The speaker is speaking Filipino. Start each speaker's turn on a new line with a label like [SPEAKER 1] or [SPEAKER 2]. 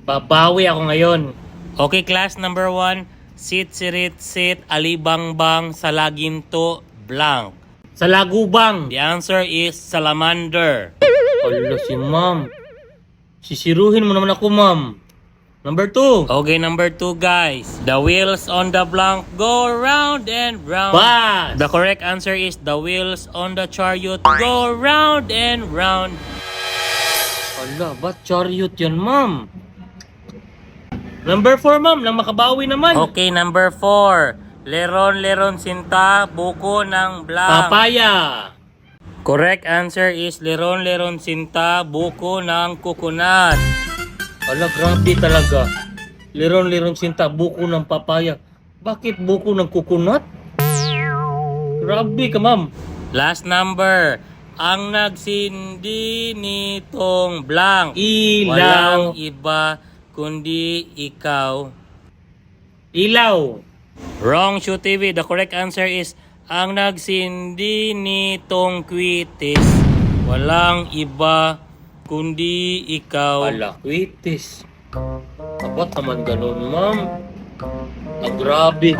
[SPEAKER 1] Babawi ako ngayon. Okay, class number 1. Sit, sirit, sit, alibangbang, salaginto, blank. Salagubang. The answer is salamander. Ala si ma'am. Sisiruhin mo naman ako, ma'am. Number 2. Okay, number 2, guys. The wheels on the blank go round and round. Bus. The correct answer is the wheels on the chariot go round and round. Ala, ba't chariot yan, ma'am? Number 4, ma'am. Nang makabawi naman. Okay, number 4. Leron, sinta, buko ng blank. Papaya. Correct answer is leron, sinta, buko ng coconut. Ala, grabe talaga. Leron, sinta, buko ng papaya. Bakit buko ng coconut? Grabe ka, ma'am. Last number. Ang nagsindi nitong blank. Ilaw. Walang iba kundi ikaw. Ilaw. Wrong, Shoe TV. The correct answer is ang nagsindi nitong kwitis. Walang iba kundi ikaw. Ala, kwitis. Dapat naman ganun, ma'am. Ah, grabe.